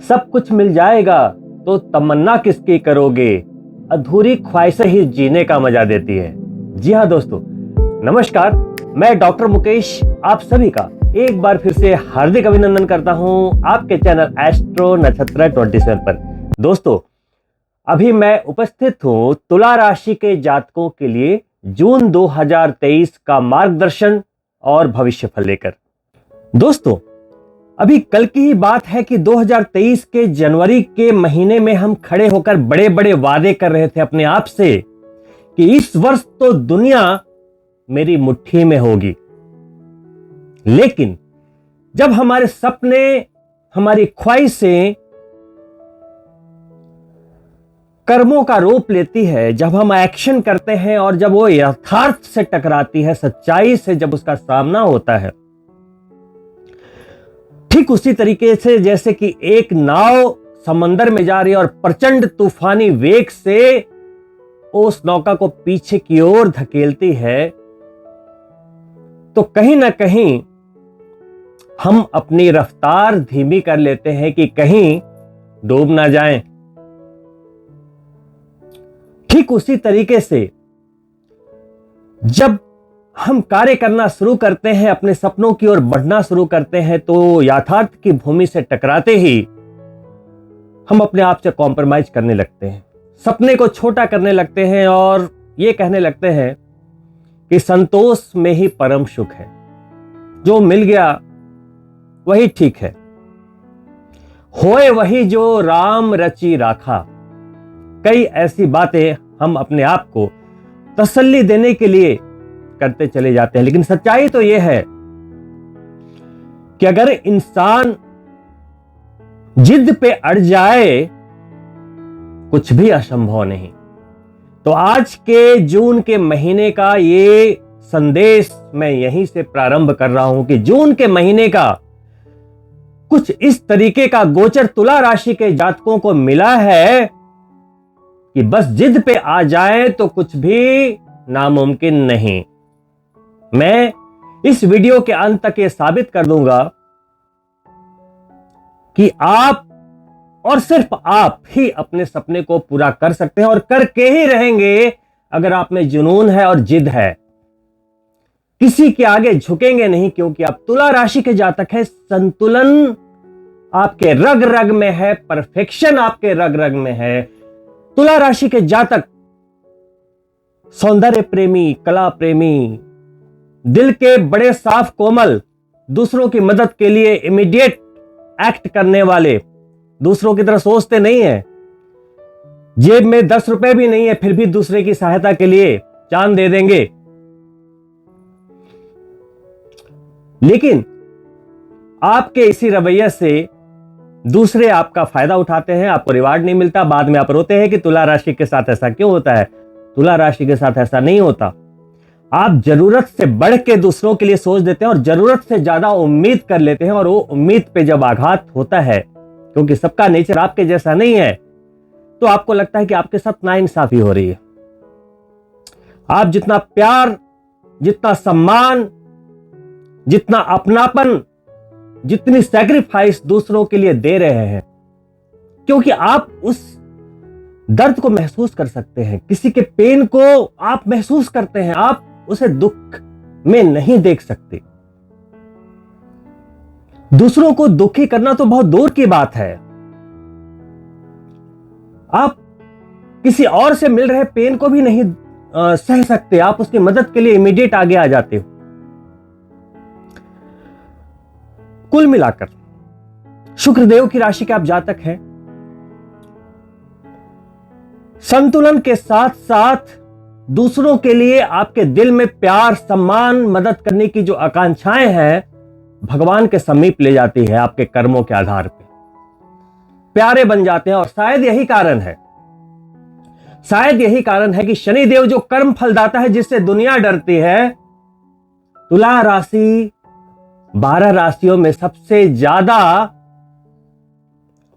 सब कुछ मिल जाएगा तो तमन्ना किसकी करोगे, अधूरी ख्वाहिशें ही जीने का मजा देती है। जी हाँ दोस्तों, नमस्कार। मैं डॉक्टर मुकेश आप सभी का एक बार फिर से हार्दिक अभिनंदन करता हूं आपके चैनल एस्ट्रो नक्षत्र 27 पर। दोस्तों, अभी मैं उपस्थित हूं तुला राशि के जातकों के लिए जून 2023 का मार्गदर्शन और भविष्यफल लेकर। दोस्तों, अभी कल की ही बात है कि 2023 के जनवरी के महीने में हम खड़े होकर बड़े बड़े वादे कर रहे थे अपने आप से कि इस वर्ष तो दुनिया मेरी मुट्ठी में होगी। लेकिन जब हमारे सपने, हमारी ख्वाहिशें कर्मों का रूप लेती है, जब हम एक्शन करते हैं और जब वो यथार्थ से टकराती है, सच्चाई से जब उसका सामना होता है, ठीक उसी तरीके से जैसे कि एक नाव समंदर में जा रही है और प्रचंड तूफानी वेग से उस नौका को पीछे की ओर धकेलती है, तो कहीं ना कहीं हम अपनी रफ्तार धीमी कर लेते हैं कि कहीं डूब ना जाएं। ठीक उसी तरीके से जब हम कार्य करना शुरू करते हैं, अपने सपनों की ओर बढ़ना शुरू करते हैं, तो यथार्थ की भूमि से टकराते ही हम अपने आप से कॉम्प्रोमाइज करने लगते हैं, सपने को छोटा करने लगते हैं और ये कहने लगते हैं कि संतोष में ही परम सुख है, जो मिल गया वही ठीक है, होए वही जो राम रची राखा। कई ऐसी बातें हम अपने आप को तसल्ली देने के लिए करते चले जाते हैं। लेकिन सच्चाई तो यह है कि अगर इंसान जिद पे अड़ जाए, कुछ भी असंभव नहीं। तो आज के जून के महीने का ये संदेश मैं यहीं से प्रारंभ कर रहा हूं कि जून के महीने का कुछ इस तरीके का गोचर तुला राशि के जातकों को मिला है कि बस जिद पे आ जाए तो कुछ भी नामुमकिन नहीं। मैं इस वीडियो के अंत तक ये साबित कर दूंगा कि आप और सिर्फ आप ही अपने सपने को पूरा कर सकते हैं और करके ही रहेंगे अगर आप में जुनून है और जिद है। किसी के आगे झुकेंगे नहीं, क्योंकि आप तुला राशि के जातक हैं। संतुलन आपके रग रग में है, परफेक्शन आपके रग रग में है। तुला राशि के जातक सौंदर्य प्रेमी, कला प्रेमी, दिल के बड़े साफ कोमल, दूसरों की मदद के लिए इमीडिएट एक्ट करने वाले, दूसरों की तरह सोचते नहीं है। जेब में 10 रुपए भी नहीं है, फिर भी दूसरे की सहायता के लिए जान दे देंगे। लेकिन आपके इसी रवैये से दूसरे आपका फायदा उठाते हैं, आपको रिवार्ड नहीं मिलता। बाद में आप रोते हैं कि तुला राशि के साथ ऐसा क्यों होता है। तुला राशि के साथ ऐसा नहीं होता। आप जरूरत से बढ़ के दूसरों के लिए सोच देते हैं और जरूरत से ज्यादा उम्मीद कर लेते हैं, और वो उम्मीद पे जब आघात होता है, क्योंकि सबका नेचर आपके जैसा नहीं है, तो आपको लगता है कि आपके साथ नाइंसाफी हो रही है। आप जितना प्यार, जितना सम्मान, जितना अपनापन, जितनी सैक्रिफाइस दूसरों के लिए दे रहे हैं, क्योंकि आप उस दर्द को महसूस कर सकते हैं, किसी के पेन को आप महसूस करते हैं, आप उसे दुख में नहीं देख सकते। दूसरों को दुखी करना तो बहुत दूर की बात है। आप किसी और से मिल रहे पेन को भी नहीं सह सकते, आप उसकी मदद के लिए इमीडिएट आगे आ जाते हो। कुल मिलाकर शुक्रदेव की राशि के आप जातक हैं। संतुलन के साथ साथ दूसरों के लिए आपके दिल में प्यार, सम्मान, मदद करने की जो आकांक्षाएं हैं, भगवान के समीप ले जाती है। आपके कर्मों के आधार पे प्यारे बन जाते हैं। और शायद यही कारण है कि शनिदेव जो कर्म फलदाता है, जिससे दुनिया डरती है, तुला राशि 12 राशियों में सबसे ज्यादा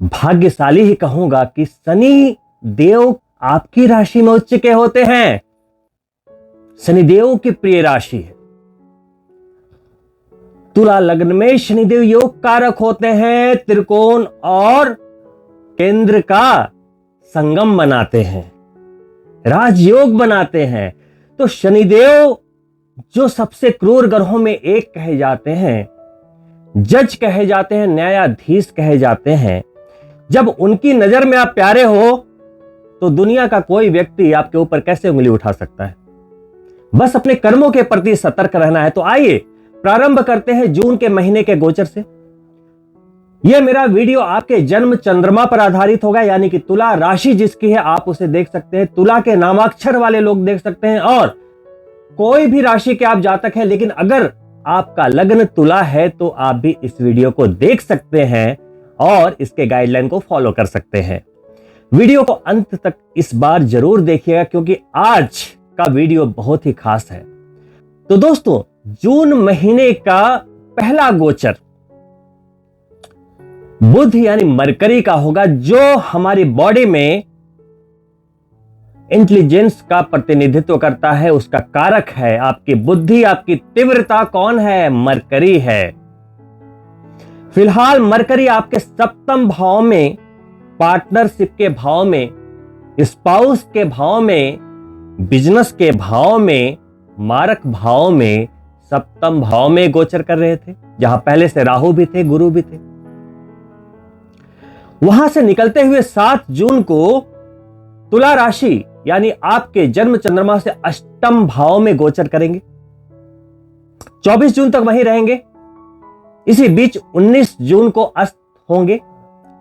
भाग्यशाली ही कहूंगा कि शनि देव आपकी राशि में उच्च के होते हैं। शनिदेव की प्रिय राशि है। तुला लग्न में शनिदेव योग कारक होते हैं त्रिकोण और केंद्र का संगम बनाते हैं, राजयोग बनाते हैं। तो शनिदेव जो सबसे क्रूर ग्रहों में एक कहे जाते हैं, जज कहे जाते हैं, न्यायाधीश कहे जाते हैं, जब उनकी नजर में आप प्यारे हो तो दुनिया का कोई व्यक्ति आपके ऊपर कैसे उंगली उठा सकता है। बस अपने कर्मों के प्रति सतर्क रहना है। तो आइए प्रारंभ करते हैं जून के महीने के गोचर से। यह मेरा वीडियो आपके जन्म चंद्रमा पर आधारित होगा, यानी कि तुला राशि जिसकी है आप उसे देख सकते हैं, तुला के नामाक्षर वाले लोग देख सकते हैं, और कोई भी राशि के आप जातक हैं, लेकिन अगर आपका लग्न तुला है तो आप भी इस वीडियो को देख सकते हैं और इसके गाइडलाइन को फॉलो कर सकते हैं। वीडियो को अंत तक इस बार जरूर देखिएगा क्योंकि आज का वीडियो बहुत ही खास है। तो दोस्तों, जून महीने का पहला गोचर बुध यानी मरकरी का होगा, जो हमारी बॉडी में इंटेलिजेंस का प्रतिनिधित्व करता है, उसका कारक है। आपकी बुद्धि, आपकी तीव्रता कौन है? मरकरी है। फिलहाल मरकरी आपके सप्तम भाव में, पार्टनरशिप के भाव में, स्पाउस के भाव में, बिजनेस के भाव में, मारक भाव में, सप्तम भाव में गोचर कर रहे थे, जहां पहले से राहु भी थे, गुरु भी थे। वहां से निकलते हुए 7 जून को तुला राशि यानी आपके जन्म चंद्रमा से अष्टम भाव में गोचर करेंगे। 24 जून तक वहीं रहेंगे। इसी बीच 19 जून को अस्त होंगे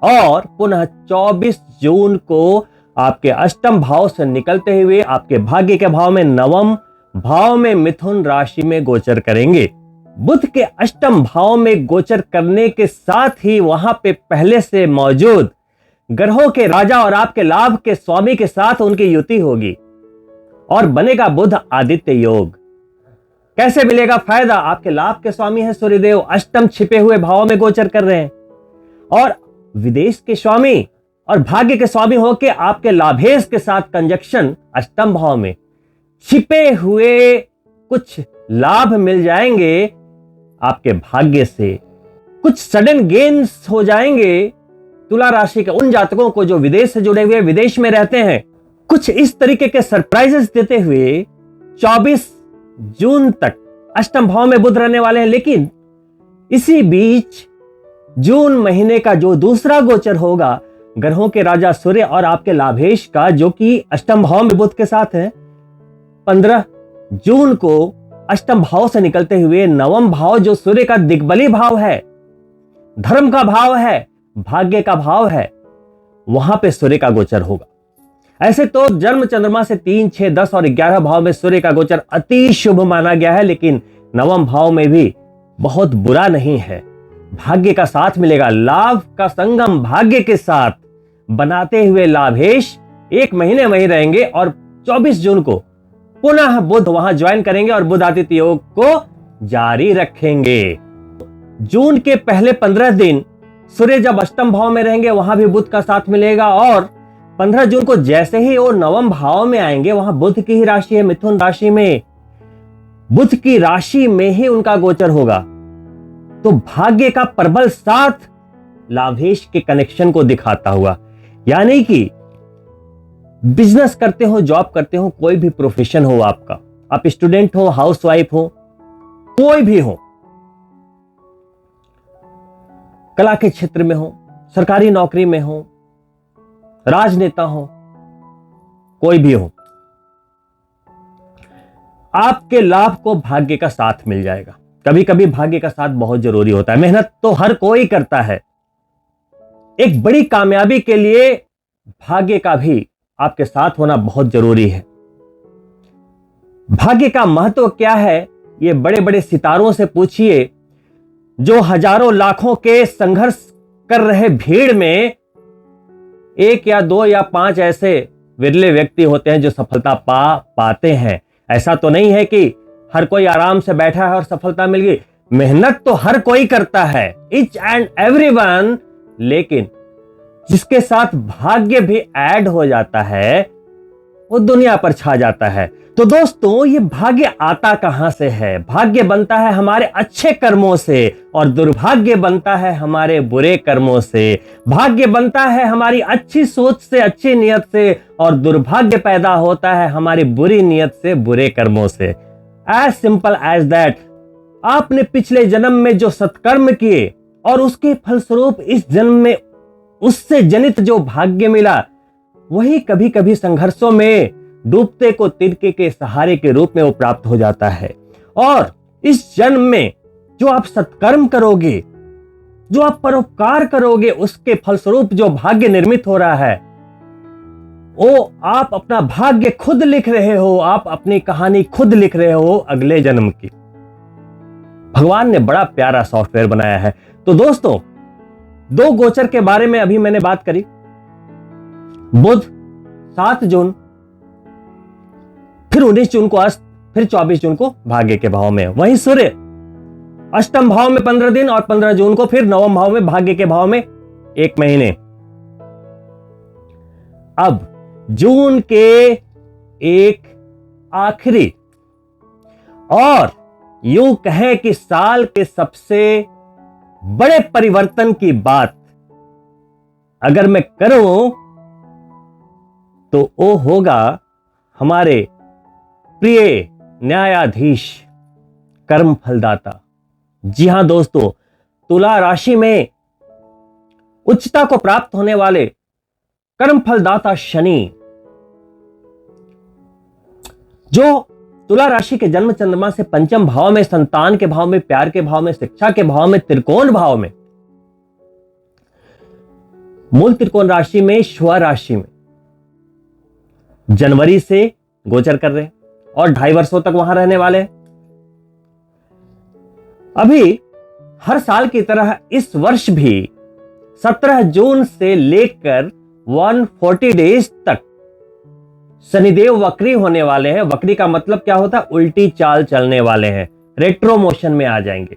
और पुनः 24 जून को आपके अष्टम भाव से निकलते हुए आपके भाग्य के भाव में, नवम भाव में, मिथुन राशि में गोचर करेंगे। बुध के अष्टम भाव में गोचर करने के साथ ही वहां पे पहले से मौजूद ग्रहों के राजा और आपके लाभ के स्वामी के साथ उनकी युति होगी और बनेगा बुध आदित्य योग। कैसे मिलेगा फायदा? आपके लाभ के स्वामी है सूर्यदेव, अष्टम छिपे हुए भाव में गोचर कर रहे हैं, और विदेश के स्वामी और भाग्य के स्वामी होके आपके लाभेश के साथ कंजक्शन अष्टम भाव में, छिपे हुए कुछ लाभ मिल जाएंगे आपके भाग्य से, कुछ सडन गेन्स हो जाएंगे तुला राशि के उन जातकों को जो विदेश से जुड़े हुए, विदेश में रहते हैं। कुछ इस तरीके के सरप्राइजेस देते हुए 24 जून तक अष्टम भाव में बुध रहने वाले हैं। लेकिन इसी बीच जून महीने का जो दूसरा गोचर होगा ग्रहों के राजा सूर्य और आपके लाभेश का, जो कि अष्टम भाव में बुध के साथ है, 15 जून को अष्टम भाव से निकलते हुए नवम भाव जो सूर्य का दिग्बली भाव है, धर्म का भाव है, भाग्य का भाव है, वहां पे सूर्य का गोचर होगा। ऐसे तो जन्म चंद्रमा से 3, 6, 10 और 11 भाव में सूर्य का गोचर अति शुभ माना गया है, लेकिन नवम भाव में भी बहुत बुरा नहीं है। भाग्य का साथ मिलेगा, लाभ का संगम भाग्य के साथ बनाते हुए लाभेश 1 महीने वहीं रहेंगे और 24 जून को पुनः बुध वहां ज्वाइन करेंगे और बुध आदित्य योग को जारी रखेंगे। जून के पहले 15 दिन सूर्य जब अष्टम भाव में रहेंगे वहां भी बुध का साथ मिलेगा, और 15 जून को जैसे ही वो नवम भाव में आएंगे, वहां बुध की ही राशि है, मिथुन राशि में, बुध की राशि में ही उनका गोचर होगा। तो भाग्य का प्रबल साथ लाभेश के कनेक्शन को दिखाता हुआ, यानी कि बिजनेस करते हो, जॉब करते हो, कोई भी प्रोफेशन हो आपका, आप स्टूडेंट हो, हाउसवाइफ हो, कोई भी हो, कला के क्षेत्र में हो, सरकारी नौकरी में हो, राजनेता हो, कोई भी हो, आपके लाभ को भाग्य का साथ मिल जाएगा। कभी कभी भाग्य का साथ बहुत जरूरी होता है। मेहनत तो हर कोई करता है, एक बड़ी कामयाबी के लिए भाग्य का भी आपके साथ होना बहुत जरूरी है। भाग्य का महत्व क्या है, ये बड़े बड़े सितारों से पूछिए, जो हजारों लाखों के संघर्ष कर रहे भीड़ में 1 या 2 या 5 ऐसे विरले व्यक्ति होते हैं जो सफलता पाते हैं। ऐसा तो नहीं है कि हर कोई आराम से बैठा है और सफलता मिल गई। मेहनत तो हर कोई करता है, ईच एंड एवरीवन, लेकिन जिसके साथ भाग्य भी ऐड हो जाता है वो दुनिया पर छा जाता है। तो दोस्तों, ये भाग्य आता कहां से है? भाग्य बनता है हमारे अच्छे कर्मों से और दुर्भाग्य बनता है हमारे बुरे कर्मों से। भाग्य बनता है हमारी अच्छी सोच से, अच्छी नियत से, और दुर्भाग्य पैदा होता है हमारी बुरी नियत से, बुरे कर्मों से। As simple as that. आपने पिछले जन्म में जो सत्कर्म किए और उसके फलस्वरूप इस जन्म में उससे जनित जो भाग्य मिला, वही कभी कभी संघर्षों में डूबते को तिनके के सहारे के रूप में वो प्राप्त हो जाता है। और इस जन्म में जो आप सत्कर्म करोगे, जो आप परोपकार करोगे, उसके फलस्वरूप जो भाग्य निर्मित हो रहा है, वो आप अपना भाग्य खुद लिख रहे हो, आप अपनी कहानी खुद लिख रहे हो अगले जन्म की। भगवान ने बड़ा प्यारा सॉफ्टवेयर बनाया है। तो दोस्तों, 2 गोचर के बारे में अभी मैंने बात करी। बुध 7 जून, फिर 19 जून को अस्त, फिर 24 जून को भाग्य के भाव में। वहीं सूर्य अष्टम भाव में 15 दिन और 15 जून को फिर नवम भाव में भाग्य के भाव में 1 महीने। अब जून के एक आखिरी और यूं कहें कि साल के सबसे बड़े परिवर्तन की बात अगर मैं करूं तो वो होगा हमारे प्रिय न्यायाधीश, कर्म फलदाता। जी हां दोस्तों, तुला राशि में उच्चता को प्राप्त होने वाले कर्म फलदाता शनि, जो तुला राशि के जन्म चंद्रमा से पंचम भाव में, संतान के भाव में, प्यार के भाव में, शिक्षा के भाव में, त्रिकोण भाव में, मूल त्रिकोण राशि में, श्व राशि में जनवरी से गोचर कर रहे हैं और 2.5 वर्षों तक वहां रहने वाले हैं। अभी हर साल की तरह इस वर्ष भी 17 जून से लेकर 140 डेज तक शनिदेव वक्री होने वाले हैं। वक्री का मतलब क्या होता है? उल्टी चाल चलने वाले हैं, रेट्रो मोशन में आ जाएंगे।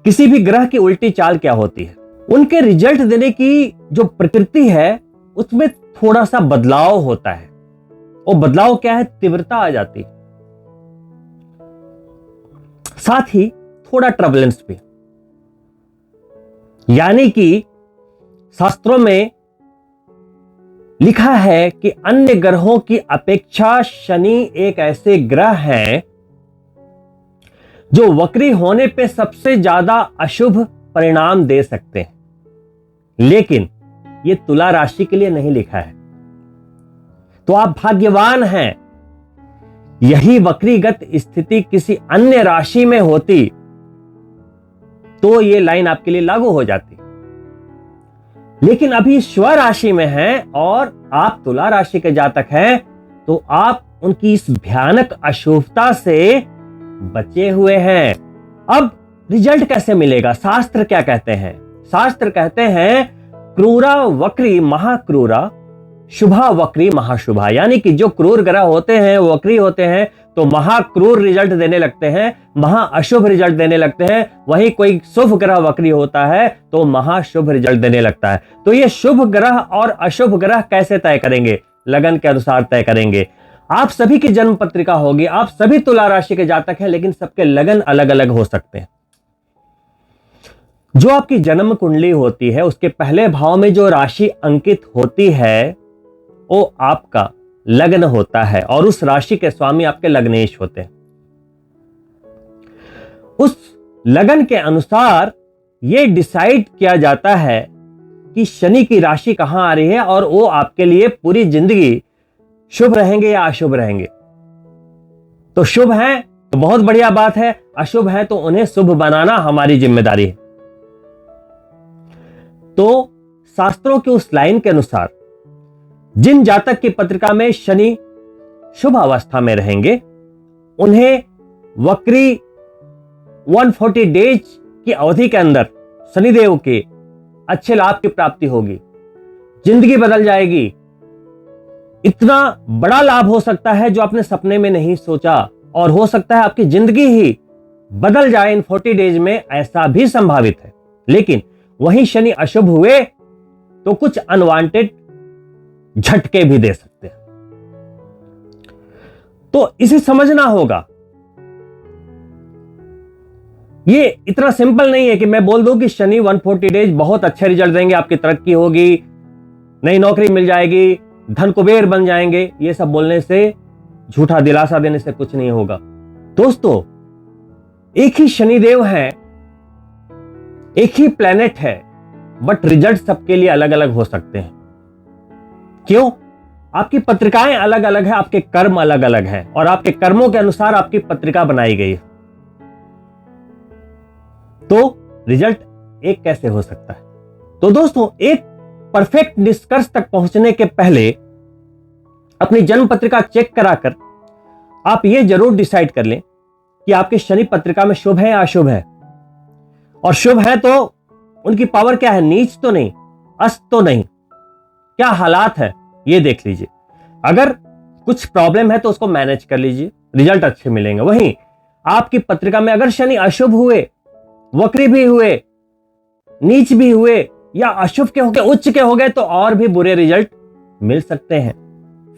किसी भी ग्रह की उल्टी चाल क्या होती है? उनके रिजल्ट देने की जो प्रकृति है उसमें थोड़ा सा बदलाव होता है। वो बदलाव क्या है? तीव्रता आ जाती है, साथ ही थोड़ा ट्रबलेंस भी। यानी कि शास्त्रों में लिखा है कि अन्य ग्रहों की अपेक्षा शनि एक ऐसे ग्रह हैं जो वक्री होने पे सबसे ज्यादा अशुभ परिणाम दे सकते हैं, लेकिन यह तुला राशि के लिए नहीं लिखा है। तो आप भाग्यवान हैं। यही वक्रीगत स्थिति किसी अन्य राशि में होती तो यह लाइन आपके लिए लागू हो जाती, लेकिन अभी श्व राशि में हैं और आप तुला राशि के जातक हैं, तो आप उनकी इस भयानक अशुभता से बचे हुए हैं। अब रिजल्ट कैसे मिलेगा? शास्त्र क्या कहते हैं? शास्त्र कहते हैं क्रूरा वक्री महाक्रूरा, शुभा वक्री महाशुभा। यानी कि जो क्रूर ग्रह होते हैं, वक्री होते हैं, तो महाक्रूर रिजल्ट देने लगते हैं, महा अशुभ रिजल्ट देने लगते हैं। वहीं कोई शुभ ग्रह वक्री होता है तो महाशुभ रिजल्ट देने लगता है। तो ये शुभ ग्रह और अशुभ ग्रह कैसे तय करेंगे? लगन के अनुसार तय करेंगे। आप सभी की जन्म पत्रिका होगी, आप सभी तुला राशि के जातक हैं, लेकिन सबके लगन अलग अलग हो सकते हैं। जो आपकी जन्म कुंडली होती है उसके पहले भाव में जो राशि अंकित होती है वो आपका लग्न होता है और उस राशि के स्वामी आपके लग्नेश होते हैं। उस लगन के अनुसार यह डिसाइड किया जाता है कि शनि की राशि कहां आ रही है और वो आपके लिए पूरी जिंदगी शुभ रहेंगे या अशुभ रहेंगे। तो शुभ है तो बहुत बढ़िया बात है, अशुभ है तो उन्हें शुभ बनाना हमारी जिम्मेदारी है। तो शास्त्रों की उस लाइन के अनुसार जिन जातक की पत्रिका में शनि शुभ अवस्था में रहेंगे उन्हें वक्री 140 डेज की अवधि के अंदर शनिदेव के अच्छे लाभ की प्राप्ति होगी, जिंदगी बदल जाएगी। इतना बड़ा लाभ हो सकता है जो आपने सपने में नहीं सोचा, और हो सकता है आपकी जिंदगी ही बदल जाए इन 40 डेज में, ऐसा भी संभावित है। लेकिन वहीं शनि अशुभ हुए तो कुछ अनवांटेड झटके भी दे सकते हैं। तो इसे समझना होगा। ये इतना सिंपल नहीं है कि मैं बोल दूं कि शनि 140 डेज बहुत अच्छे रिजल्ट देंगे, आपकी तरक्की होगी, नई नौकरी मिल जाएगी, धन कुबेर बन जाएंगे। ये सब बोलने से, झूठा दिलासा देने से कुछ नहीं होगा। दोस्तों, एक ही शनिदेव है, एक ही प्लेनेट है, बट रिजल्ट सबके लिए अलग अलग हो सकते हैं। क्यों? आपकी पत्रिकाएं अलग अलग है, आपके कर्म अलग अलग हैं, और आपके कर्मों के अनुसार आपकी पत्रिका बनाई गई है। तो रिजल्ट एक कैसे हो सकता है? तो दोस्तों, एक परफेक्ट निष्कर्ष तक पहुंचने के पहले अपनी जन्म पत्रिका चेक कराकर आप यह जरूर डिसाइड कर लें कि आपके शनि पत्रिका में शुभ है या अशुभ है। और शुभ है तो उनकी पावर क्या है, नीच तो नहीं, अस्त तो नहीं, क्या हालात है ये देख लीजिए। अगर कुछ प्रॉब्लम है तो उसको मैनेज कर लीजिए, रिजल्ट अच्छे मिलेंगे। वहीं आपकी पत्रिका में अगर शनि अशुभ हुए, वक्री भी हुए, नीच भी हुए, या अशुभ के हो गए, उच्च के हो गए, तो और भी बुरे रिजल्ट मिल सकते हैं।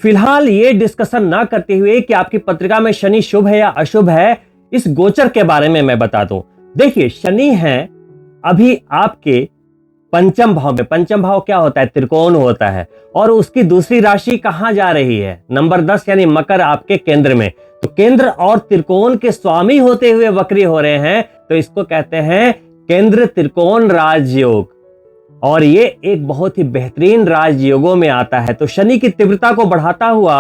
फिलहाल ये डिस्कशन ना करते हुए कि आपकी पत्रिका में शनि शुभ है या अशुभ है, इस गोचर के बारे में मैं बता दूं। देखिए, शनि है अभी आपके पंचम भाव में। पंचम भाव क्या होता है? त्रिकोण होता है। और उसकी दूसरी राशि कहां जा रही है? नंबर 10 यानी मकर, आपके केंद्र में। तो केंद्र और त्रिकोण के स्वामी होते हुए वक्री हो रहे हैं, तो इसको कहते हैं केंद्र त्रिकोण राजयोग, और ये एक बहुत ही बेहतरीन राजयोगों में आता है। तो शनि की तीव्रता को बढ़ाता हुआ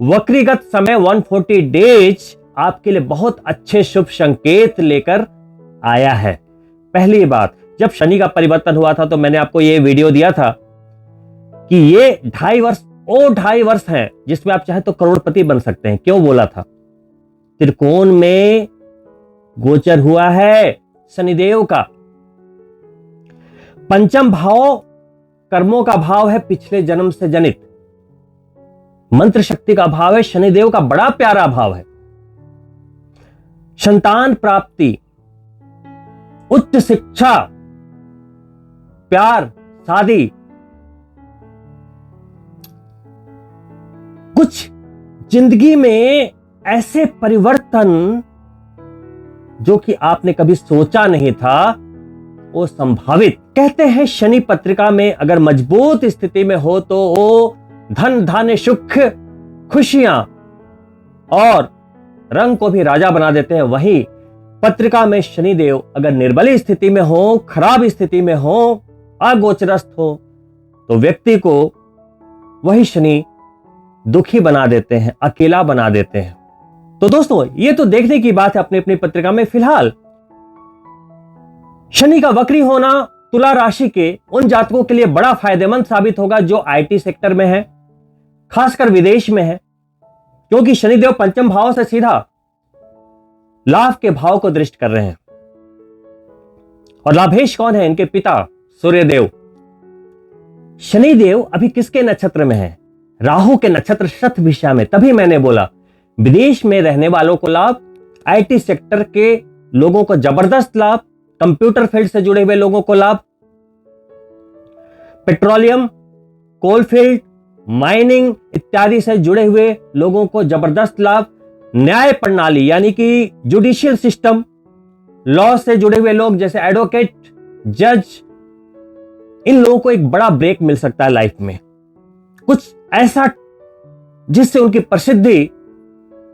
वक्रीगत समय 140 डेज आपके लिए बहुत अच्छे शुभ संकेत लेकर आया है। पहली बात, जब शनि का परिवर्तन हुआ था तो मैंने आपको ये वीडियो दिया था कि ये 2.5 वर्ष हैं जिसमें आप चाहे तो करोड़पति बन सकते हैं। क्यों बोला था? त्रिकोण में गोचर हुआ है शनिदेव का। पंचम भाव कर्मों का भाव है, पिछले जन्म से जनित मंत्र शक्ति का भाव है, शनिदेव का बड़ा प्यारा भाव है। संतान प्राप्ति, उच्च शिक्षा, प्यार, शादी, कुछ जिंदगी में ऐसे परिवर्तन जो कि आपने कभी सोचा नहीं था, वो संभावित। कहते हैं शनि पत्रिका में अगर मजबूत स्थिति में हो तो वो धन, धान्य, सुख, खुशियां और रंग को भी राजा बना देते हैं। वहीं पत्रिका में शनिदेव अगर निर्बल स्थिति में हो, खराब स्थिति में हो, अगोचरस्थ हो, तो व्यक्ति को वही शनि दुखी बना देते हैं, अकेला बना देते हैं। तो दोस्तों, ये तो देखने की बात है अपनी अपनी पत्रिका में। फिलहाल शनि का वक्री होना तुला राशि के उन जातकों के लिए बड़ा फायदेमंद साबित होगा जो आईटी सेक्टर में है, खासकर विदेश में है, क्योंकि शनिदेव पंचम भाव से सीधा लाभ के भाव को दृष्ट कर रहे हैं। और लाभेश कौन है? इनके पिता सूर्यदेव। शनिदेव अभी किसके नक्षत्र में है? राहु के नक्षत्र शतभिषा में। तभी मैंने बोला विदेश में रहने वालों को लाभ, आईटी सेक्टर के लोगों को जबरदस्त लाभ, कंप्यूटर फील्ड से जुड़े हुए लोगों को लाभ, पेट्रोलियम, कोलफील्ड, माइनिंग इत्यादि से जुड़े हुए लोगों को जबरदस्त लाभ, न्याय प्रणाली यानी कि जुडिशियल सिस्टम, लॉ से जुड़े हुए लोग जैसे एडवोकेट, जज, इन लोगों को एक बड़ा ब्रेक मिल सकता है लाइफ में, कुछ ऐसा जिससे उनकी प्रसिद्धि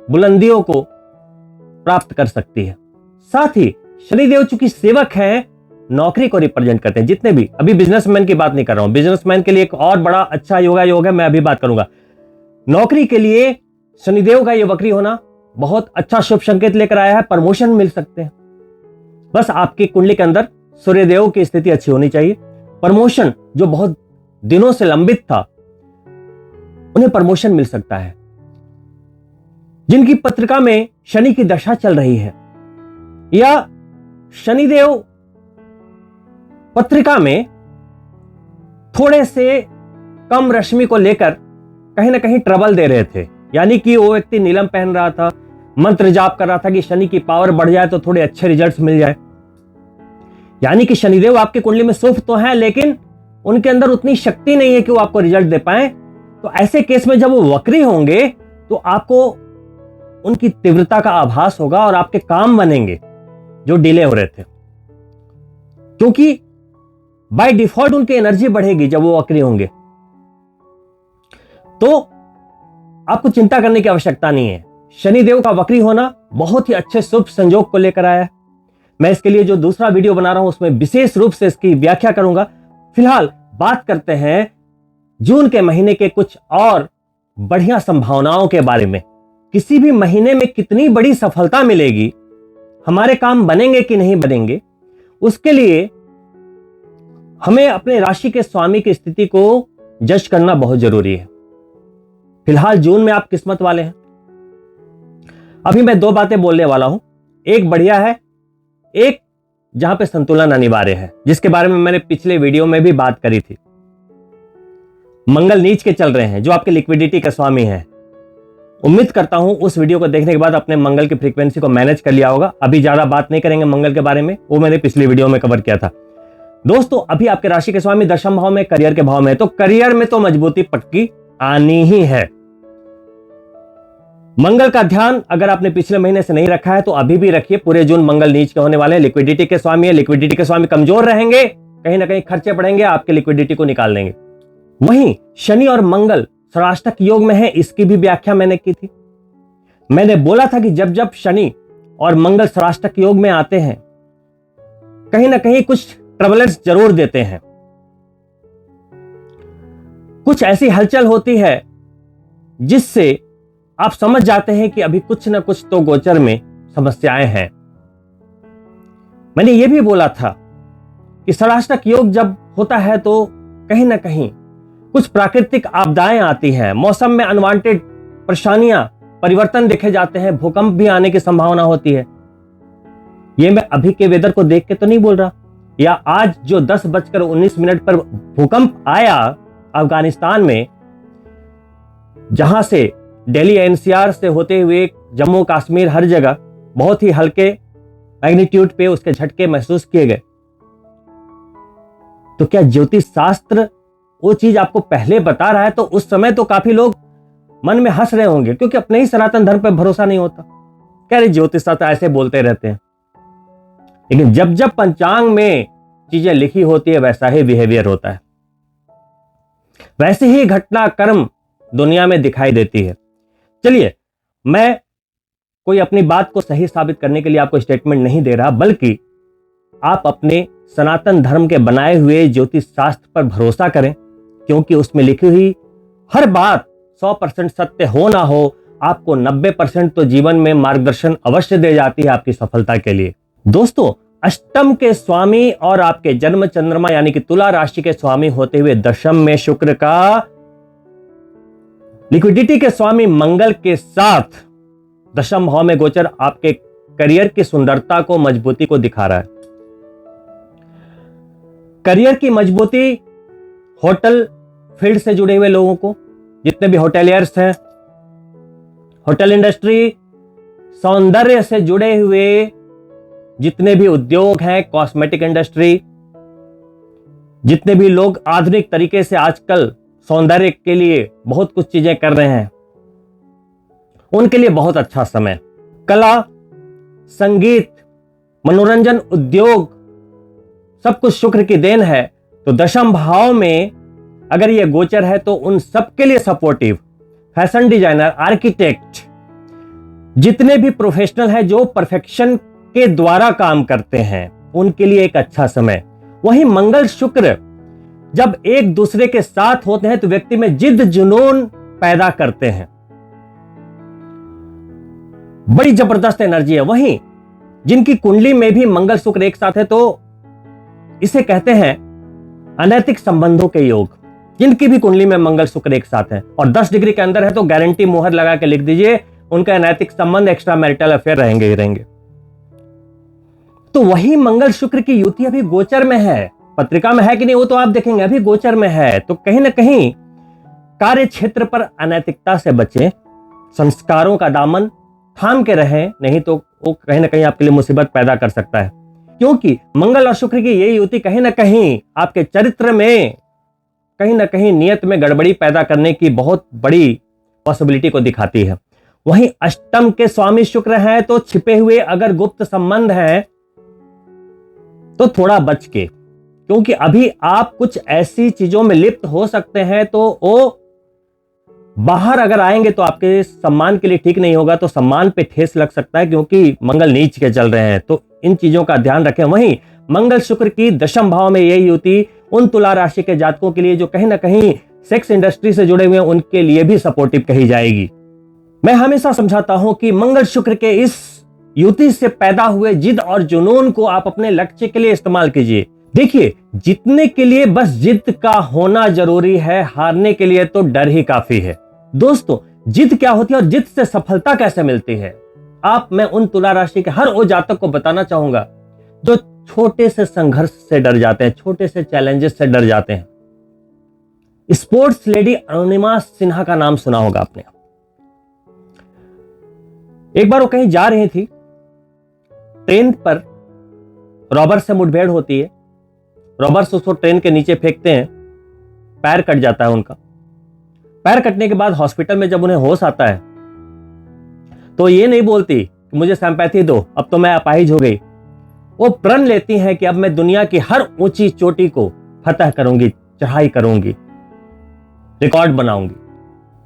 बुलंदियों को प्राप्त कर सकती है। साथ ही शनिदेव चूंकि सेवक हैं, नौकरी को रिप्रेजेंट करते हैं। जितने भी, अभी बिजनेसमैन की बात नहीं कर रहा हूं, बिजनेसमैन के लिए एक और बड़ा अच्छा योग है, मैं अभी बात करूंगा। नौकरी के लिए शनिदेव का यह वक्री होना बहुत अच्छा शुभ संकेत लेकर आया है। प्रमोशन मिल सकते हैं, बस आपकी कुंडली के अंदर सूर्यदेव की स्थिति अच्छी होनी चाहिए। प्रमोशन जो बहुत दिनों से लंबित था, उन्हें प्रमोशन मिल सकता है। जिनकी पत्रिका में शनि की दशा चल रही है या शनिदेव पत्रिका में थोड़े से कम रश्मि को लेकर कहीं ना कहीं ट्रबल दे रहे थे, यानी कि वो व्यक्ति नीलम पहन रहा था, मंत्र जाप कर रहा था कि शनि की पावर बढ़ जाए तो थोड़े अच्छे रिजल्ट्स मिल जाए, यानी कि शनिदेव आपकी कुंडली में शुभ तो है लेकिन उनके अंदर उतनी शक्ति नहीं है कि वो आपको रिजल्ट दे पाए। तो ऐसे केस में जब वो वक्री होंगे तो आपको उनकी तीव्रता का आभास होगा और आपके काम बनेंगे जो डिले हो रहे थे, क्योंकि बाय डिफॉल्ट उनकी एनर्जी बढ़ेगी जब वो वक्री होंगे। तो आपको चिंता करने की आवश्यकता नहीं है। शनिदेव का वक्री होना बहुत ही अच्छे शुभ संयोग को लेकर आया है। मैं इसके लिए जो दूसरा वीडियो बना रहा हूं उसमें विशेष रूप से इसकी व्याख्या करूंगा। फिलहाल बात करते हैं जून के महीने के कुछ और बढ़िया संभावनाओं के बारे में। किसी भी महीने में कितनी बड़ी सफलता मिलेगी, हमारे काम बनेंगे कि नहीं बनेंगे, उसके लिए हमें अपने राशि के स्वामी की स्थिति को जज करना बहुत जरूरी है। फिलहाल जून में आप किस्मत वाले हैं। अभी मैं 2 बातें बोलने वाला हूं, एक बढ़िया है, एक जहां पे संतुलन अनिवार्य है, जिसके बारे में मैंने पिछले वीडियो में भी बात करी थी। मंगल नीच के चल रहे हैं, जो आपके लिक्विडिटी के स्वामी हैं। उम्मीद करता हूं उस वीडियो को देखने के बाद अपने मंगल की फ्रीक्वेंसी को मैनेज कर लिया होगा। अभी ज्यादा बात नहीं करेंगे मंगल के बारे में, वो मैंने पिछली वीडियो में कवर किया था। दोस्तों, अभी आपके राशि के स्वामी दशम भाव में, करियर के भाव में, तो करियर में तो मजबूती पक्की आनी ही है। मंगल का ध्यान अगर आपने पिछले महीने से नहीं रखा है तो अभी भी रखिए। पूरे जून मंगल नीच के होने वाले हैं। लिक्विडिटी के स्वामी है, लिक्विडिटी के स्वामी कमजोर रहेंगे, कहीं ना कहीं खर्चे बढ़ेंगे, आपके लिक्विडिटी को निकाल देंगे। वहीं शनि और मंगल षष्टक योग में है, इसकी भी व्याख्या मैंने की थी। मैंने बोला था कि जब जब शनि और मंगल षष्टक योग में आते हैं, कहीं ना कहीं कुछ ट्रबलेंस जरूर देते हैं। कुछ ऐसी हलचल होती है जिससे आप समझ जाते हैं कि अभी कुछ ना कुछ तो गोचर में समस्याएं हैं। मैंने यह भी बोला था कि षष्टक योग जब होता है तो कहीं ना कहीं कुछ प्राकृतिक आपदाएं आती हैं, मौसम में अनवांटेड परेशानियां, परिवर्तन देखे जाते हैं, भूकंप भी आने की संभावना होती है। यह मैं अभी के वेदर को देख के तो नहीं बोल रहा, या आज जो 10:19 पर भूकंप आया अफगानिस्तान में, जहां से दिल्ली एनसीआर से होते हुए जम्मू कश्मीर हर जगह बहुत ही हल्के मैग्नीट्यूड पे उसके झटके महसूस किए गए। तो क्या ज्योतिष शास्त्र वो चीज आपको पहले बता रहा है? तो उस समय तो काफी लोग मन में हंस रहे होंगे, क्योंकि अपने ही सनातन धर्म पे भरोसा नहीं होता। कह रहे ज्योतिष शास्त्र ऐसे बोलते रहते हैं। लेकिन जब जब पंचांग में चीजें लिखी होती है वैसा ही बिहेवियर होता है, वैसे ही घटनाक्रम दुनिया में दिखाई देती है। चलिए, मैं कोई अपनी बात को सही साबित करने के लिए आपको स्टेटमेंट नहीं दे रहा, बल्कि आप अपने सनातन धर्म के बनाए हुए ज्योतिष शास्त्र पर भरोसा करें, क्योंकि उसमें लिखी हुई हर बात 100% सत्य हो ना हो, आपको 90% तो जीवन में मार्गदर्शन अवश्य दे जाती है आपकी सफलता के लिए। दोस्तों, अष्टम के स्वामी और आपके जन्म चंद्रमा यानी कि तुला राशि के स्वामी होते हुए दशम में शुक्र का लिक्विडिटी के स्वामी मंगल के साथ दशम भाव में गोचर आपके करियर की सुंदरता को, मजबूती को दिखा रहा है। करियर की मजबूती होटल फील्ड से जुड़े हुए लोगों को, जितने भी होटेलियर्स हैं, होटल इंडस्ट्री, सौंदर्य से जुड़े हुए जितने भी उद्योग हैं, कॉस्मेटिक इंडस्ट्री, जितने भी लोग आधुनिक तरीके से आजकल सौंदर्य के लिए बहुत कुछ चीजें कर रहे हैं, उनके लिए बहुत अच्छा समय। कला, संगीत, मनोरंजन, उद्योग, सब कुछ शुक्र की देन है। तो दशम भाव में अगर ये गोचर है तो उन सबके लिए सपोर्टिव। फैशन डिजाइनर, आर्किटेक्ट, जितने भी प्रोफेशनल हैं जो परफेक्शन के द्वारा काम करते हैं, उनके लिए एक अच्छा समय। वहीं मंगल शुक्र जब एक दूसरे के साथ होते हैं तो व्यक्ति में जिद जुनून पैदा करते हैं, बड़ी जबरदस्त एनर्जी है। वहीं जिनकी कुंडली में भी मंगल शुक्र एक साथ है तो इसे कहते हैं अनैतिक संबंधों के योग। जिनकी भी कुंडली में मंगल शुक्र एक साथ है और 10 डिग्री के अंदर है तो गारंटी मुहर लगा के लिख दीजिए, उनका अनैतिक संबंध, एक्स्ट्रा मैरिटल अफेयर रहेंगे ही रहेंगे। तो वही मंगल शुक्र की युति अभी गोचर में है। पत्रिका में है कि नहीं वो तो आप देखेंगे, अभी गोचर में है। तो कहीं ना कहीं कार्य क्षेत्र पर अनैतिकता से बचें, संस्कारों का दामन थाम के रहें, नहीं तो वो कहीं ना कहीं आपके लिए मुसीबत पैदा कर सकता है। क्योंकि मंगल और शुक्र की यही युति कहीं ना कहीं आपके चरित्र में, कहीं ना कहीं नियत में गड़बड़ी पैदा करने की बहुत बड़ी पॉसिबिलिटी को दिखाती है। वहीं अष्टम के स्वामी शुक्र हैं, तो छिपे हुए अगर गुप्त संबंध हैं तो थोड़ा बच के, क्योंकि अभी आप कुछ ऐसी चीजों में लिप्त हो सकते हैं तो वो बाहर अगर आएंगे तो आपके सम्मान के लिए ठीक नहीं होगा, तो सम्मान पे ठेस लग सकता है, क्योंकि मंगल नीच के चल रहे हैं। तो इन चीजों का ध्यान रखें। वहीं मंगल शुक्र की दशम भाव में यही युति उन तुला राशि के जातकों के लिए जो कहीं ना कहीं सेक्स इंडस्ट्री से जुड़े हुए हैं, उनके लिए भी सपोर्टिव कही जाएगी। मैं हमेशा समझाता हूं कि मंगल शुक्र के इस युति से पैदा हुए जिद और जुनून को आप अपने लक्ष्य के लिए इस्तेमाल कीजिए। देखिए, जीतने के लिए बस जिद का होना जरूरी है, हारने के लिए तो डर ही काफी है। दोस्तों, जिद क्या होती है और जिद से सफलता कैसे मिलती है, मैं उन तुला राशि के हर वो जातक को बताना चाहूंगा जो छोटे से संघर्ष से डर जाते हैं, छोटे से चैलेंजेस से डर जाते हैं। स्पोर्ट्स लेडी अरुणिमा सिन्हा का नाम सुना होगा आपने। एक बार वो कहीं जा रही थी, ट्रेन पर रॉबर से मुठभेड़ होती है। रॉबर्स उसको ट्रेन के नीचे फेंकते हैं, पैर कट जाता है उनका। पैर कटने के बाद हॉस्पिटल में जब उन्हें होश आता है तो ये नहीं बोलती कि मुझे सिंपैथी दो, अब तो मैं अपाहिज हो गई। वो प्रण लेती हैं कि अब मैं दुनिया की हर ऊंची चोटी को फतह करूंगी, चढ़ाई करूंगी, रिकॉर्ड बनाऊंगी।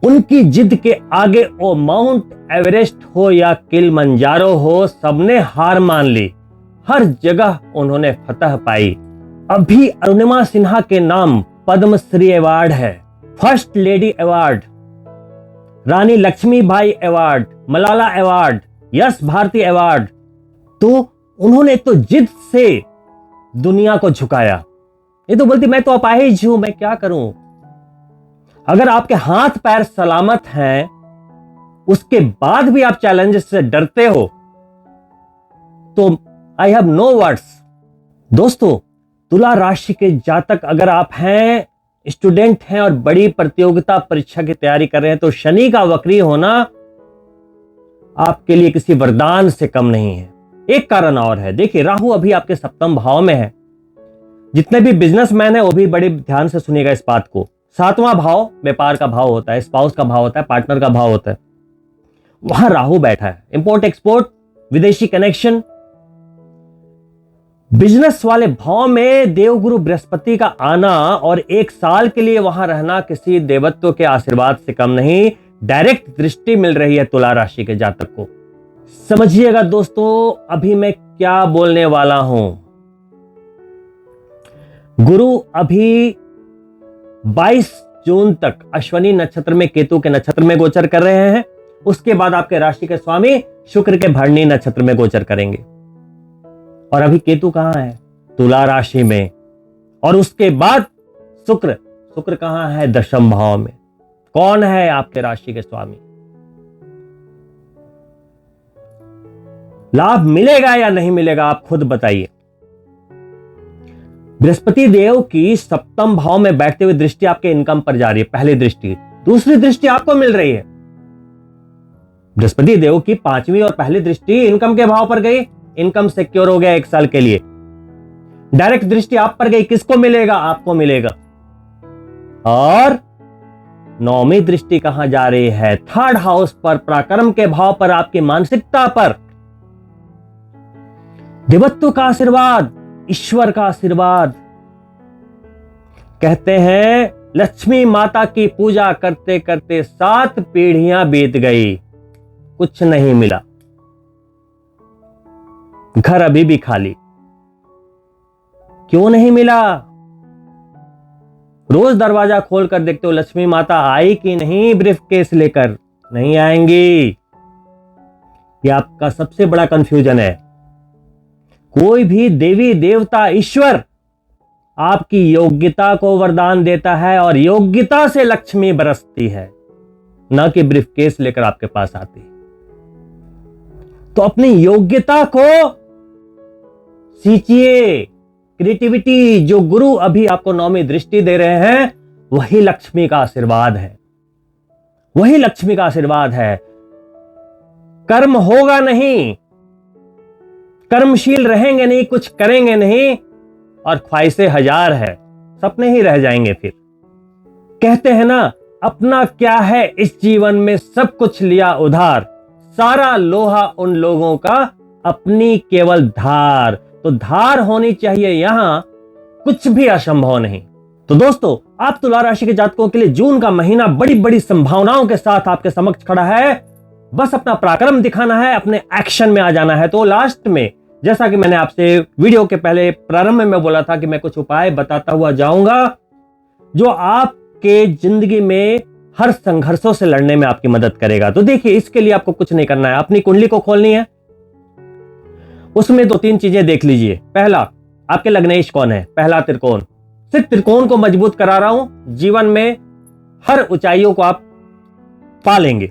उनकी जिद के आगे वो माउंट एवरेस्ट हो या किलिमंजारो हो, सबने हार मान ली। हर जगह उन्होंने फतह पाई। अभी अरुणिमा सिन्हा के नाम पद्मश्री अवार्ड है, फर्स्ट लेडी अवार्ड, रानी लक्ष्मीबाई अवार्ड, मलाला अवार्ड, यश भारती अवार्ड। तो उन्होंने तो जिद से दुनिया को झुकाया। ये तो बोलती मैं तो अपाहिज हूं, मैं क्या करूं। अगर आपके हाथ पैर सलामत हैं, उसके बाद भी आप चैलेंज से डरते हो, तो आई हैव नो वर्ड्स। दोस्तों, तुला राशि के जातक अगर आप हैं, स्टूडेंट हैं और बड़ी प्रतियोगिता परीक्षा की तैयारी कर रहे हैं, तो शनि का वक्री होना आपके लिए किसी वरदान से कम नहीं है। एक कारण और है, देखिए राहु अभी आपके सप्तम भाव में है। जितने भी बिजनेसमैन है वो भी बड़े ध्यान से सुनिएगा इस बात को। सातवां भाव व्यापार का भाव होता है, स्पाउस का भाव होता है, पार्टनर का भाव होता है। वहां राहु बैठा है। इंपोर्ट एक्सपोर्ट, विदेशी कनेक्शन, बिजनेस वाले भाव में देवगुरु बृहस्पति का आना और एक साल के लिए वहां रहना किसी देवत्व के आशीर्वाद से कम नहीं। डायरेक्ट दृष्टि मिल रही है तुला राशि के जातक को। समझिएगा दोस्तों, अभी मैं क्या बोलने वाला हूं। गुरु अभी 22 जून तक अश्विनी नक्षत्र में, केतु के नक्षत्र में गोचर कर रहे हैं। उसके बाद आपके राशि के स्वामी शुक्र के भरणी नक्षत्र में गोचर करेंगे। और अभी केतु कहां है? तुला राशि में। और उसके बाद शुक्र कहां है? दशम भाव में। कौन है आपके राशि के स्वामी? लाभ मिलेगा या नहीं मिलेगा, आप खुद बताइए। बृहस्पति देव की सप्तम भाव में बैठते हुए दृष्टि आपके इनकम पर जा रही है, पहली दृष्टि। दूसरी दृष्टि आपको मिल रही है। बृहस्पति देव की पांचवी और पहली दृष्टि इनकम के भाव पर गई, इनकम सिक्योर हो गया 1 साल के लिए। डायरेक्ट दृष्टि आप पर गई, किसको मिलेगा? आपको मिलेगा। और 9वीं दृष्टि कहां जा रही है? 3rd हाउस पर, पराक्रम के भाव पर, आपकी मानसिकता पर। देवत्व का आशीर्वाद, ईश्वर का आशीर्वाद। कहते हैं लक्ष्मी माता की पूजा करते करते 7 पीढ़ियां बीत गई, कुछ नहीं मिला, घर अभी भी खाली। क्यों नहीं मिला? रोज दरवाजा खोलकर देखते हो लक्ष्मी माता आई कि नहीं ब्रीफकेस लेकर? नहीं आएंगी। ये आपका सबसे बड़ा कंफ्यूजन है। कोई भी देवी देवता ईश्वर आपकी योग्यता को वरदान देता है और योग्यता से लक्ष्मी बरसती है, ना कि ब्रीफकेस लेकर आपके पास आती है। तो अपनी योग्यता को सींचिए। क्रिएटिविटी जो गुरु अभी आपको 9वीं दृष्टि दे रहे हैं, वही लक्ष्मी का आशीर्वाद है, वही लक्ष्मी का आशीर्वाद है। कर्म होगा नहीं, कर्मशील रहेंगे नहीं, कुछ करेंगे नहीं, और ख्वाहिशें 1000 है, सपने ही रह जाएंगे। फिर कहते हैं ना, अपना क्या है इस जीवन में सब कुछ लिया उधार, सारा लोहा उन लोगों का अपनी केवल धार। तो धार होनी चाहिए यहां, कुछ भी असंभव नहीं। तो दोस्तों, आप तुला राशि के जातकों के लिए जून का महीना बड़ी बड़ी संभावनाओं के साथ आपके समक्ष खड़ा है। बस अपना पराक्रम दिखाना है, अपने एक्शन में आ जाना है। तो लास्ट में, जैसा कि मैंने आपसे वीडियो के पहले प्रारंभ में बोला था कि मैं कुछ उपाय बताता हुआ जाऊंगा जो आपके जिंदगी में हर संघर्षों से लड़ने में आपकी मदद करेगा। तो देखिए, इसके लिए आपको कुछ नहीं करना है, अपनी कुंडली को खोलनी है, उसमें 2-3 चीजें देख लीजिए। पहला, आपके लग्नेश कौन है? पहला त्रिकोण। सिर्फ त्रिकोण को मजबूत करा रहा हूं, जीवन में हर ऊंचाइयों को आप पा लेंगे।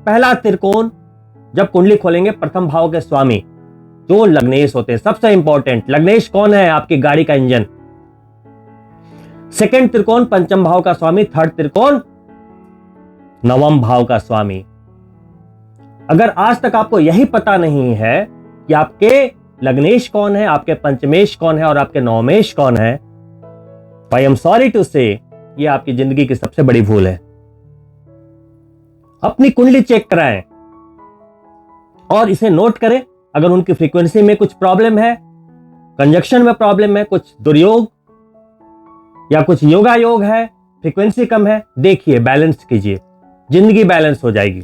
पहला त्रिकोण जब कुंडली खोलेंगे, प्रथम भाव के स्वामी जो लग्नेश होते हैं, सबसे इंपॉर्टेंट। लग्नेश कौन है? आपकी गाड़ी का इंजन। सेकंड त्रिकोण पंचम भाव का स्वामी। थर्ड त्रिकोण नवम भाव का स्वामी। अगर आज तक आपको यही पता नहीं है कि आपके लग्नेश कौन है, आपके पंचमेश कौन है और आपके नवमेश कौन है, आई एम सॉरी टू से, ये आपकी जिंदगी की सबसे बड़ी भूल है। अपनी कुंडली चेक कराएं और इसे नोट करें। अगर उनकी फ्रीक्वेंसी में कुछ प्रॉब्लम है, कंजक्शन में प्रॉब्लम है, कुछ दुर्योग या कुछ योगा योग है, फ्रीक्वेंसी कम है, देखिए, बैलेंस कीजिए, जिंदगी बैलेंस हो जाएगी।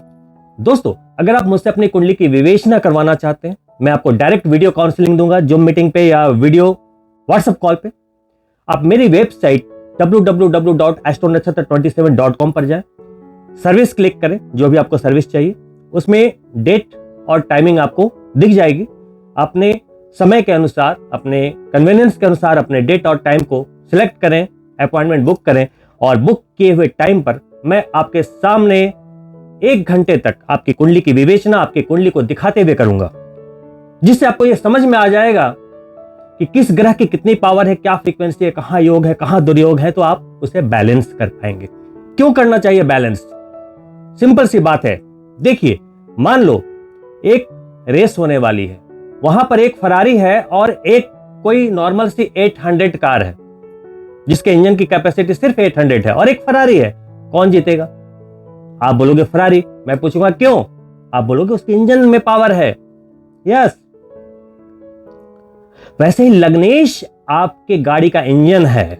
दोस्तों, अगर आप मुझसे अपनी कुंडली की विवेचना करवाना चाहते हैं, मैं आपको डायरेक्ट वीडियो काउंसलिंग दूंगा, जूम मीटिंग पे या वीडियो व्हाट्सएप कॉल पे। आप मेरी वेबसाइट www.astronachatra27.com पर जाएं, सर्विस क्लिक करें, जो भी आपको सर्विस चाहिए, उसमें डेट और टाइमिंग आपको दिख जाएगी। अपने समय के अनुसार, अपने कन्वीनियंस के अनुसार अपने डेट और टाइम को सिलेक्ट करें, अपॉइंटमेंट बुक करें और बुक किए हुए टाइम पर मैं आपके सामने 1 घंटे तक आपकी कुंडली की विवेचना, आपकी कुंडली को दिखाते हुए करूंगा, जिससे आपको यह समझ में आ जाएगा कि किस ग्रह की कितनी पावर है, क्या फ्रीक्वेंसी है, कहां योग है, कहां दुर्योग है, तो आप उसे बैलेंस कर पाएंगे। क्यों करना चाहिए बैलेंस? सिंपल सी बात है। देखिए, मान लो एक रेस होने वाली है, वहां पर एक फरारी है और एक कोई नॉर्मल सी 800 कार है जिसके इंजन की कैपेसिटी सिर्फ 800 है, और एक फरारी है। कौन जीतेगा? आप बोलोगे फरारी। मैं पूछूंगा क्यों? आप बोलोगे उसके इंजन में पावर है। यस, वैसे ही लग्नेश आपके गाड़ी का इंजन है।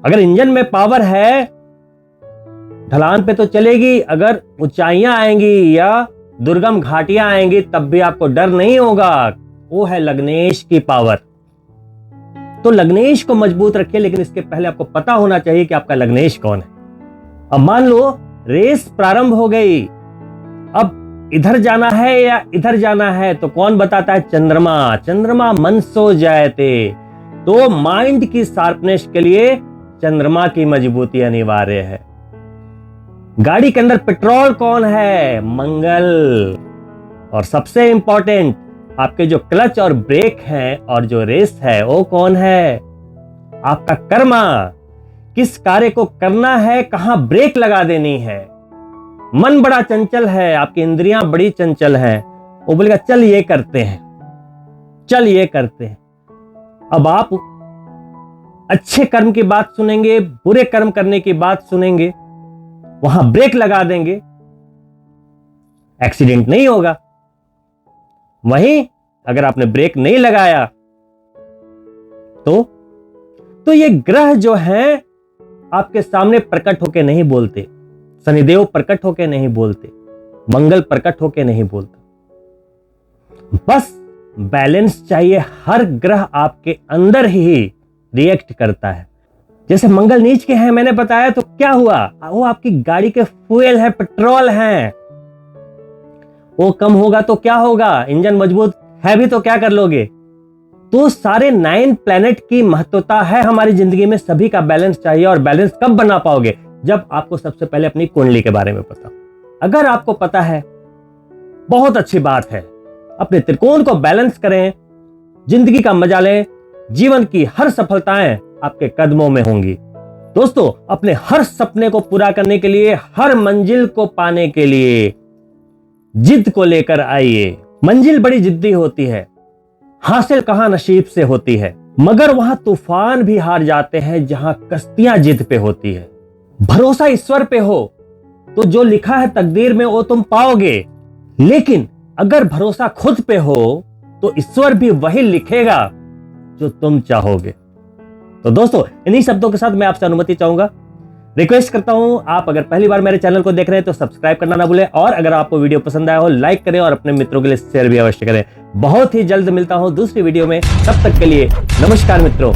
अगर इंजन में पावर है, ढलान पे तो चलेगी, अगर ऊंचाइयां आएंगी या दुर्गम घाटियां आएंगी तब भी आपको डर नहीं होगा। वो है लग्नेश की पावर। तो लग्नेश को मजबूत रखिए, लेकिन इसके पहले आपको पता होना चाहिए कि आपका लग्नेश कौन है। अब मान लो रेस प्रारंभ हो गई, अब इधर जाना है या इधर जाना है, तो कौन बताता है? चंद्रमा। चंद्रमा मन सो जायते। तो माइंड की शार्पनेस के लिए चंद्रमा की मजबूती अनिवार्य है। गाड़ी के अंदर पेट्रोल कौन है? मंगल। और सबसे इंपॉर्टेंट, आपके जो क्लच और ब्रेक हैं और जो रेस है, वो कौन है? आपका कर्मा। किस कार्य को करना है, कहां ब्रेक लगा देनी है। मन बड़ा चंचल है, आपकी इंद्रियां बड़ी चंचल हैं, वो बोलेगा चल ये करते हैं, चल ये करते हैं। अब आप अच्छे कर्म की बात सुनेंगे, बुरे कर्म करने की बात सुनेंगे, वहां ब्रेक लगा देंगे, एक्सीडेंट नहीं होगा। वहीं अगर आपने ब्रेक नहीं लगाया तो ये ग्रह जो हैं आपके सामने प्रकट होके नहीं बोलते। शनिदेव प्रकट होके नहीं बोलते, मंगल प्रकट होके नहीं बोलता। बस बैलेंस चाहिए। हर ग्रह आपके अंदर ही रिएक्ट करता है। जैसे मंगल नीच के हैं, मैंने बताया, तो क्या हुआ? वो आपकी गाड़ी के फ्यूल है, पेट्रोल है। वो कम होगा तो क्या होगा? इंजन मजबूत है भी तो क्या कर लोगे? तो सारे 9 प्लैनेट की महत्वता है हमारी जिंदगी में। सभी का बैलेंस चाहिए। और बैलेंस कब बना पाओगे? जब आपको सबसे पहले अपनी कुंडली के बारे में पता। अगर आपको पता है, बहुत अच्छी बात है। अपने त्रिकोण को बैलेंस करें, जिंदगी का मजा लें, जीवन की हर सफलताएं आपके कदमों में होंगी। दोस्तों, अपने हर सपने को पूरा करने के लिए, हर मंजिल को पाने के लिए जिद को लेकर आइए। मंजिल बड़ी जिद्दी होती है, हासिल कहां नसीब से होती है, मगर वहां तूफान भी हार जाते हैं जहां कश्तियां जिद पे होती है। भरोसा ईश्वर पे हो, तो जो लिखा है तकदीर में वो तुम पाओगे। लेकिन अगर भरोसा खुद पे हो तो ईश्वर भी वही लिखेगा जो तुम चाहोगे। तो दोस्तों, इन्हीं शब्दों के साथ मैं आपसे अनुमति चाहूंगा। रिक्वेस्ट करता हूं, आप अगर पहली बार मेरे चैनल को देख रहे हैं तो सब्सक्राइब करना ना भूलें, और अगर आपको वीडियो पसंद आया हो लाइक करें और अपने मित्रों के लिए शेयर भी अवश्य करें। बहुत ही जल्द मिलता हूं दूसरी वीडियो में, तब तक के लिए नमस्कार मित्रों।